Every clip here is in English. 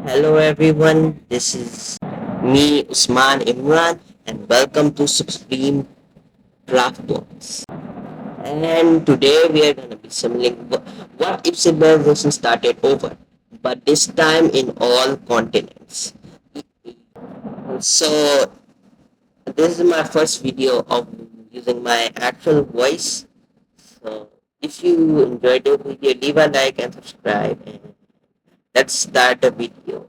Hello everyone, this is me Usman Imran and welcome to Supreme Craft Talks. And today we are gonna be simuling what if civilization started over, but this time in all continents. So this is my first video of using my actual voice. So if you enjoyed the video, leave a like and subscribe and let's start the video.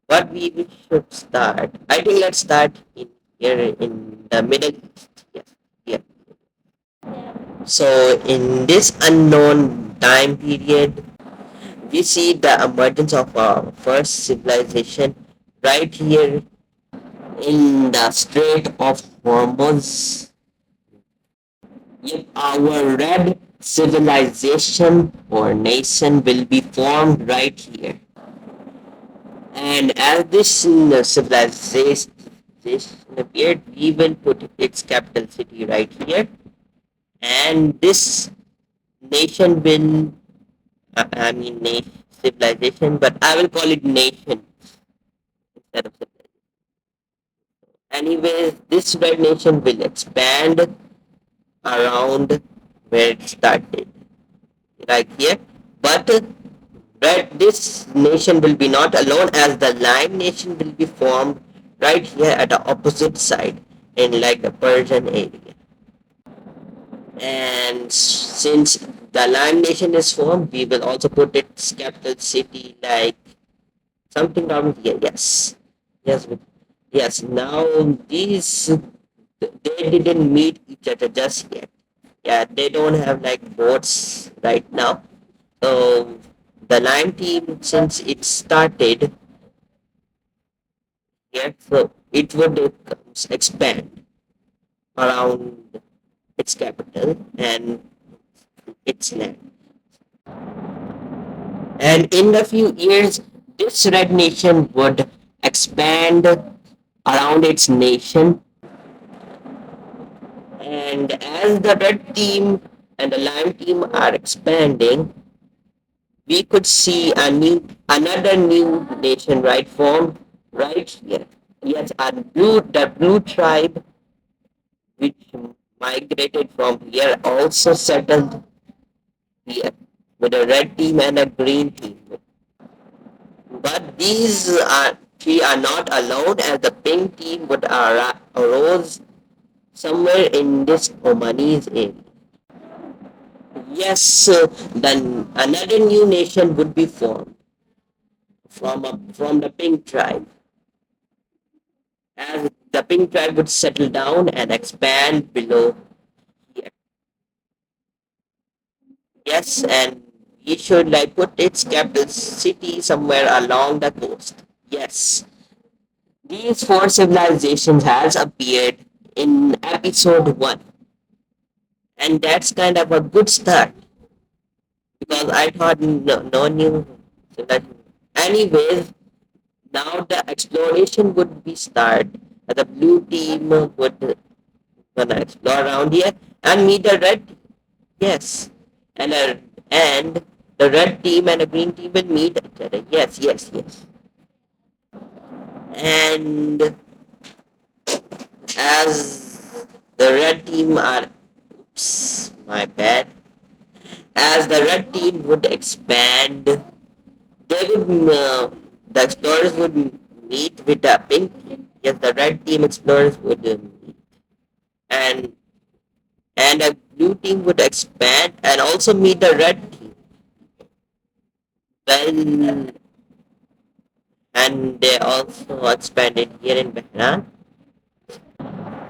What we should start. I think let's start in here in the Middle East. Yes, yeah. So in this unknown time period, we see the emergence of our first civilization right here in the Strait of Hormuz. Yep, our red civilization or nation will be formed right here. And as this civilization appeared, we will put its capital city right here. And this nation will, civilization, but I will call it nation instead of civilization. Anyways, this red nation will expand around where it started, right here. But this nation will be not alone, as the lime nation will be formed right here at the opposite side in like the Persian area. And since the lime nation is formed, we will also put its capital city like something down here. Yes, yes, yes. Now these they didn't meet each other just yet. Yeah, they don't have like boats right now. So the lime team, since it started, yeah, so it would expand around its capital and its land. And in a few years, this red nation would expand around its nation. And as the red team and the lime team are expanding, we could see another new nation right formed right here. Yes, the blue tribe which migrated from here also settled here with a red team and a green team. But three are not alone, as the pink team would arose somewhere in this Omanese area. Yes, then another new nation would be formed from the pink tribe, as the pink tribe would settle down and expand below here. Yes, and we should like put its capital city somewhere along the coast. Yes, these four civilizations has appeared in episode 1, and that's kind of a good start because I thought no new civilization. Anyways, now the exploration would be start. The blue team would gonna explore around here and meet the red. Yes, and the red team and the green team will meet each other. Yes, yes, yes. And as the red team are, oops, my bad. As the red team would expand, they would the explorers would meet with the pink team. Yes, the red team explorers would meet, and the blue team would expand and also meet the red team. Well, and they also expanded here in Bahrain.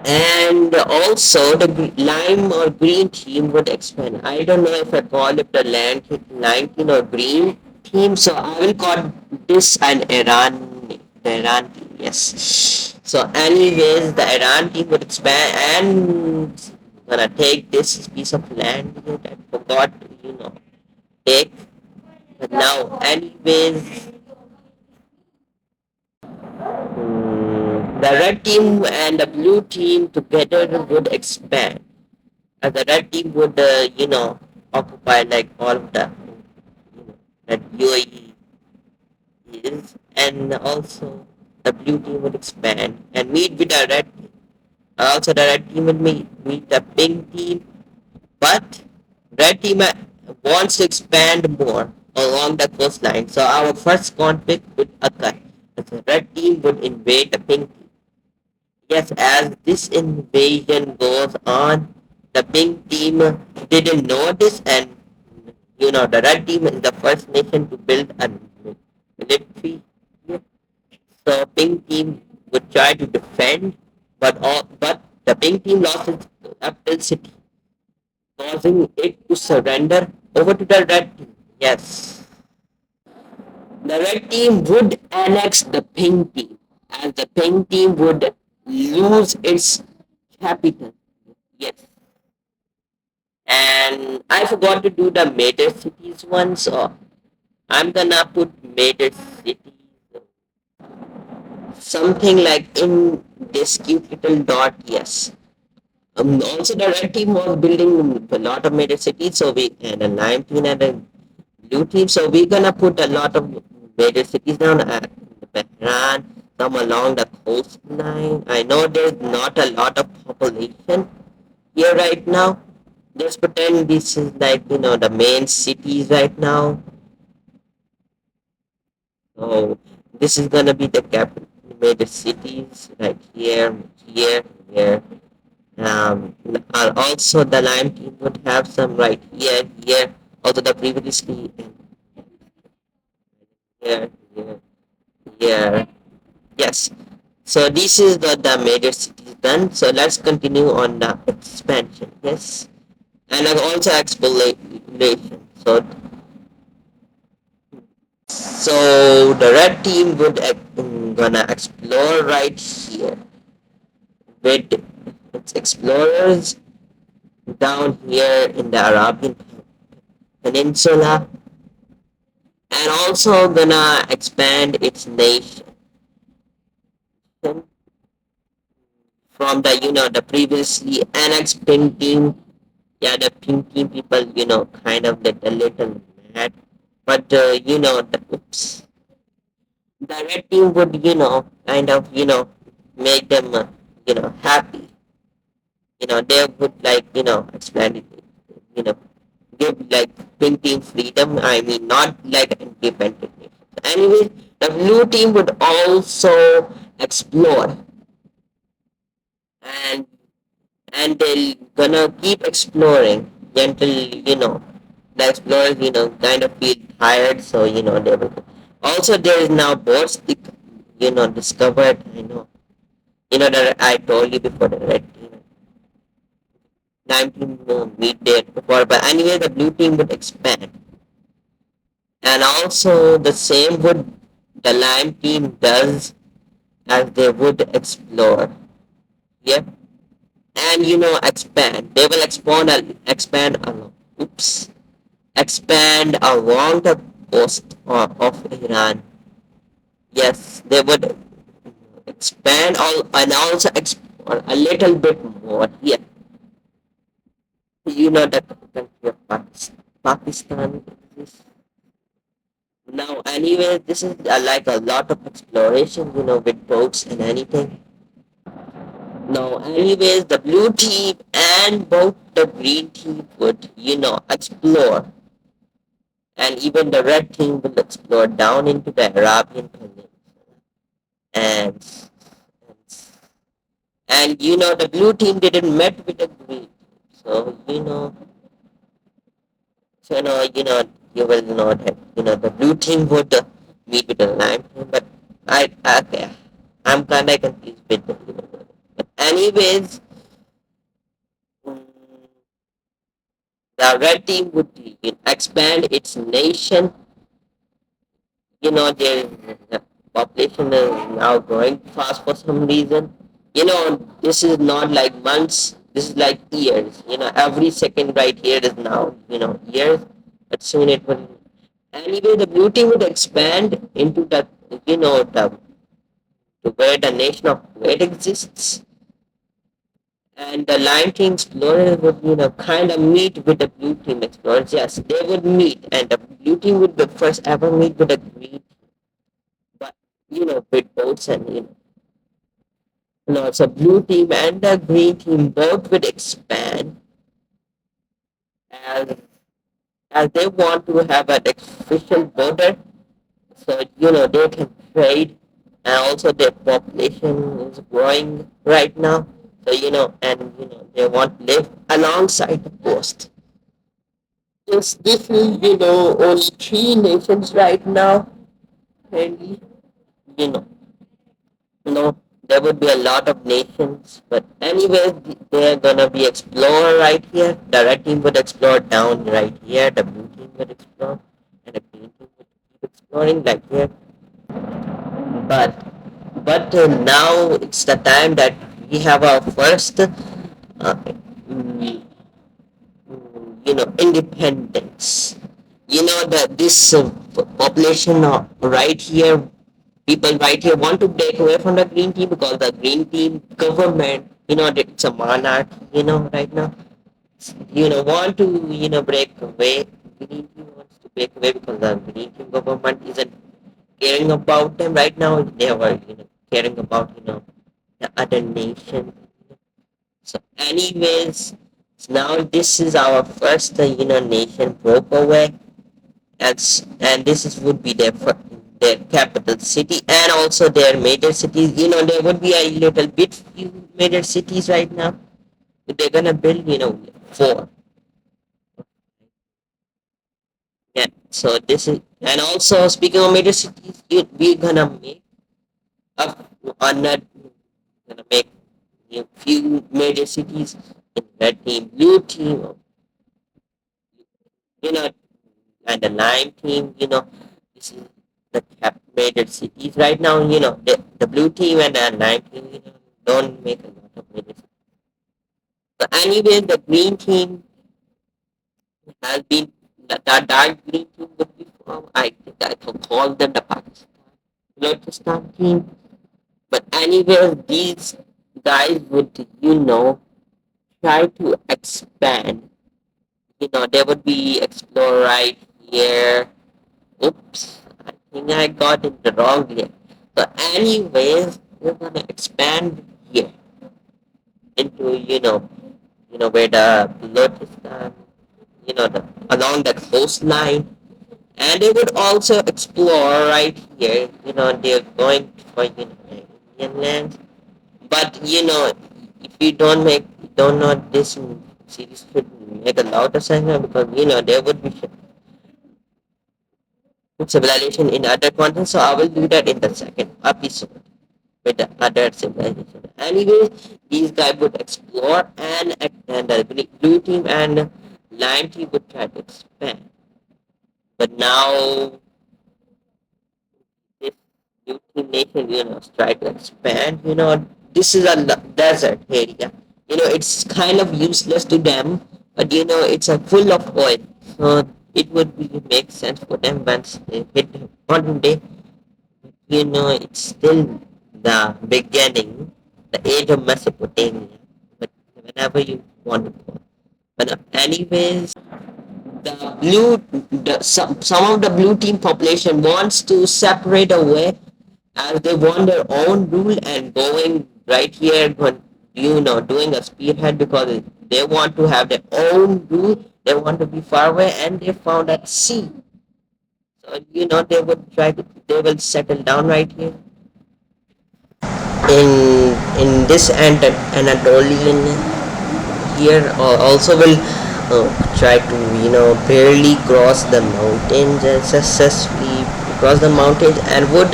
And also the lime or green team would expand. I don't know if I call it the lime team or green team, so I will call this an Iran team. Yes. So, anyways, the Iran team would expand and gonna take this piece of land here that I forgot to take. But now, anyways, the red team and the blue team together would expand. The red team would, occupy like all of the, that UAE. Yes, and also the blue team would expand and meet with the red team. Also, the red team would meet the pink team, but red team wants to expand more along the coastline. So our first conflict would occur. The red team would invade the pink team. Yes, as this invasion goes on, the pink team didn't know this, and the red team is the first nation to build a military. So pink team would try to defend, but the pink team lost its capital city, causing it to surrender over to the red team. Yes, the red team would annex the pink team, as the pink team would lose its capital. Yes, and I forgot to do the major cities one, so I'm gonna put major cities something like in this cute little dot. Yes. Also, the red team was building a lot of major cities, so we and a lime team and a blue team. So we're gonna put a lot of major cities down at Bahrain, some along the coastline. I know there's not a lot of population here right now. Let's pretend this is like the main cities right now. So this is gonna be the capital major cities right here, here, here. Also, the Lime team would have some right here, here. Also, the previously here, here, here. Yes. So this is the major cities done. So let's continue on the expansion. Yes, and also exploration. So the red team would gonna explore right here with its explorers down here in the Arabian Peninsula, and also gonna expand its nation from the previously annexed pink team. Yeah, the pink team people kind of get a little mad, but the red team would kind of make them happy. They would like expand it, you know give like pink team freedom. I mean, not like independent nation. Anyway, the blue team would also explore, and they're gonna keep exploring until the explorers kind of feel tired. So they will. Also, there is now boats discovered. That I told you before, the red team 19 meet there before, but anyway, the blue team would expand, and also the same would the lime team does, as they would explore. Yeah, and expand. They will expand along. Oops, expand along the coast of Iran. Yes, they would expand all and also explore a little bit more. Yeah, the country of Pakistan exists now. Anyway, this is like a lot of exploration, with boats and anything. Now, anyways, the blue team and both the green team would, explore, and even the red team will explore down into the Arabian Peninsula, and the blue team didn't met with the green team, so you will not have, the blue team would meet with the lime team, but okay, I'm kind of confused with but anyways. mm, The red team would expand its nation. The population is now growing fast for some reason. This is not like months. This is like years. Every second right here is now, years. But soon it will. Anyway, the blue team would expand into to where the nation of Kuwait exists, and the lime team explorers would kind of meet with the blue team explorers. Yes, they would meet, and the blue team would be first ever meet with the green, with boats and so blue team and the green team both would expand as they want to have an official border, so they can trade, and also their population is growing right now. So and they want to live alongside the coast. Yes, this is only three nations right now. Maybe you know there would be a lot of nations, but anyways, they're gonna be explored right here. The red team would explore down right here. The blue team would explore, and the green team would keep exploring like here. But now it's the time that we have our first, mm, independence. That this population right here, people right here want to break away from the green team because the green team government, it's a monarch, right now, want to, break away. Green team wants to break away because the green team government isn't caring about them right now. They were, caring about, the other nation. So, anyways, now this is our first, nation broke away, and this is would be their capital city and also their major cities. There would be a little bit few major cities right now. They're gonna build, four. Yeah. So this is, and also speaking of major cities, we're gonna make a another gonna make few major cities in red team, blue team, you know, and the lime team. This is the major cities right now. The blue team and the lime team, don't make a lot of major cities. So anyway, the green team has been the dark green team would be formed. I think I could call them the Pakistan team. But anyway, these guys would, try to expand. They would be explore right here. Oops, I think I got it the wrong here. So anyways, we're gonna expand here into, where the Lotustan, along the coastline. And they would also explore right here. They're going for, the Indian lands. But if you don't know this series should make a lot of sense now, because there would be civilization in other continents. So I will do that in the second episode with the other civilization. Anyway, these guys would explore, and the blue team and lime team would try to expand. But now this new team nation, try to expand. This is a desert area. It's kind of useless to them, but it's a full of oil. So it would make sense for them once they hit one day. It's still the beginning, the age of Mesopotamia. But whenever you want to go. But anyways, some of the blue team population wants to separate away as they want their own rule and going right here, doing a spearhead because they want to have their own rule. They want to be far away, and they found at sea. So they will settle down right here in this Anatolian here. Also will try to barely cross the mountains and successfully cross the mountains, and would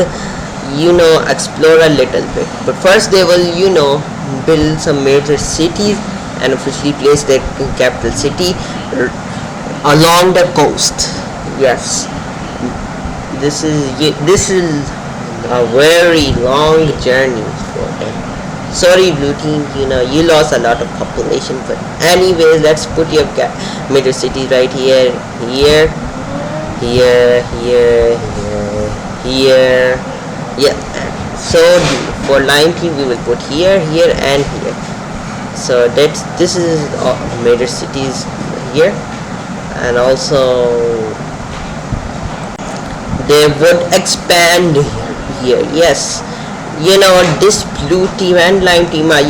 explore a little bit. But first they will build some major cities and officially place their capital city along the coast. Yes, this is a very long journey for them. Sorry, blue team, you lost a lot of population, but anyways, let's put your major cities right here, here, here, here, here, here. Yeah. So for lime team, we will put here, here, and here. So this is major cities here, and also they would expand here. Yes, this blue team and lime team are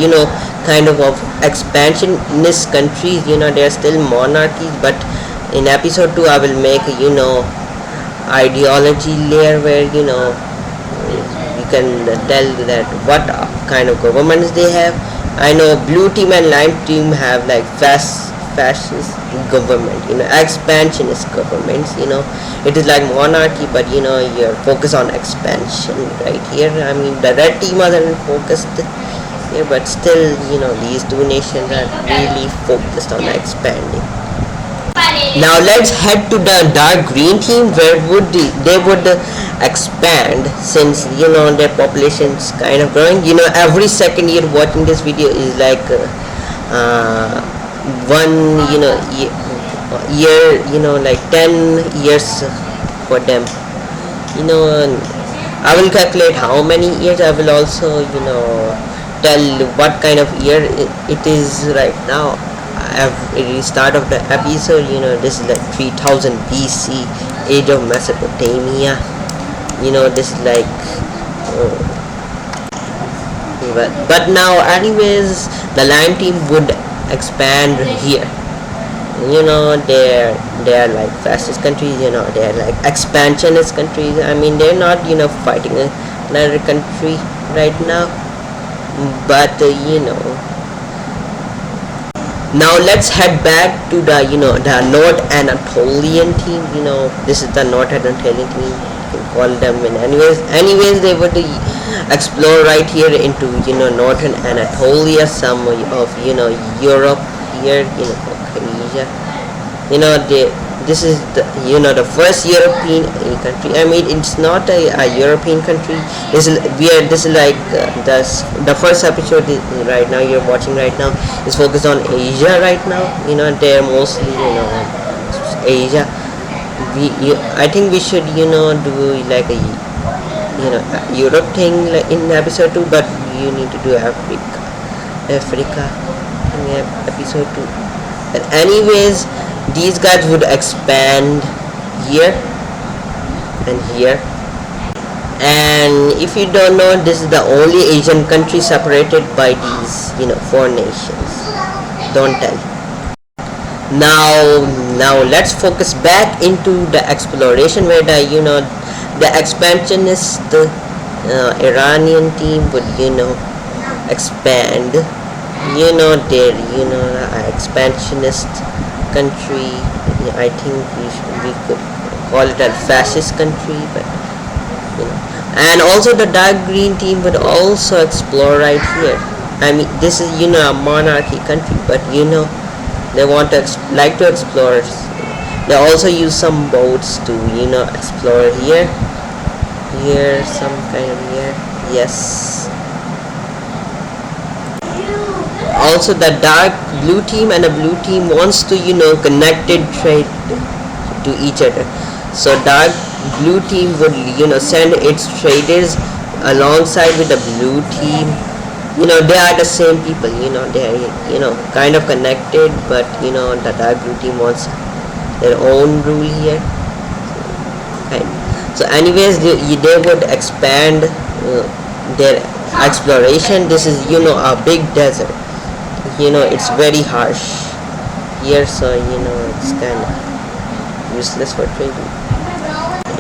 kind of expansionist countries. They're still monarchies, but in episode 2 I will make a ideology layer where you can tell that what kind of governments they have. I know blue team and lime team have like fascist government, expansionist governments. It is like monarchy, but you're focused on expansion right here. I mean, the red team are focused here, but still these two nations are really focused on expanding. Now let's head to the dark green team, where they would expand, since their population's kind of growing. Every second year watching this video is like one year, like 10 years for them. I will calculate how many years. I will also tell what kind of year it is right now. At the start of the episode, this is like 3000 BC, age of Mesopotamia. This is like but now anyways, the lime team would expand here. They're like fascist countries. They're like expansionist countries. I mean, they're not fighting another country right now, but now let's head back to the the North Anatolian team. This is the North Anatolian team. You can call them in anyways they would explore right here into northern Anatolia, some of Europe here, Asia. This is the first European country. I mean, it's not a European country. This is like the first episode right now you're watching right now is focused on Asia right now. They're mostly Asia. I think we should do like a Europe thing like in episode 2, but you need to do Africa in episode 2. But anyways, these guys would expand here and here. And if you don't know, this is the only Asian country separated by these four nations. Don't tell. Now let's focus back into the exploration, where the expansionist Iranian team would expand. Their expansionist country. I think we could call it a fascist country, but and also the dark green team would also explore right here. I mean, this is a monarchy country, but they want to like to explore. They also use some boats to explore here, some kind of here. Yes. Also, the dark blue team and the blue team wants to connected trade to each other. So dark blue team would send its traders alongside with the blue team. They are the same people. They are kind of connected, but the dark blue team wants their own rule here. Okay. So anyways, they would expand their exploration. This is a big desert. It's very harsh here, so it's kind of useless for trading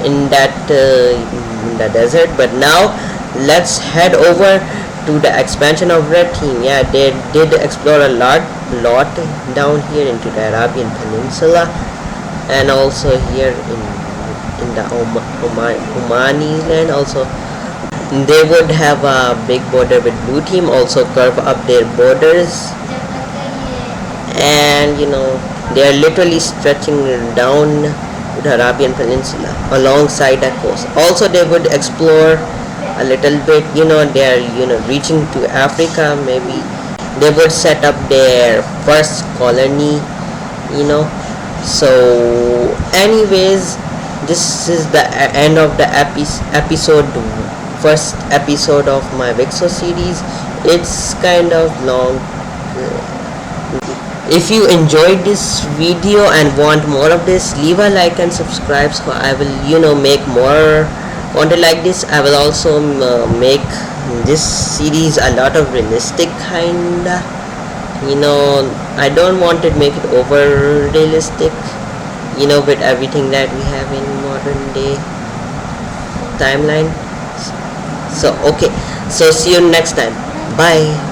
in that in the desert. But now let's head over to the expansion of red team. Yeah, they did explore a lot down here into the Arabian Peninsula, and also here in the Omani land. Also, they would have a big border with blue team, also curve up their borders, and they are literally stretching down the Arabian Peninsula alongside that coast. Also, they would explore a little bit. They are reaching to Africa. Maybe they would set up their first colony. So anyways, this is the end of the first episode of my Wicso series. It's kind of long. If you enjoyed this video and want more of this, leave a like and subscribe, so I will make more wanted like this, I will also make this series a lot of realistic kinda. I don't want to make it over realistic, with everything that we have in modern day timeline. So okay, so see you next time. Bye.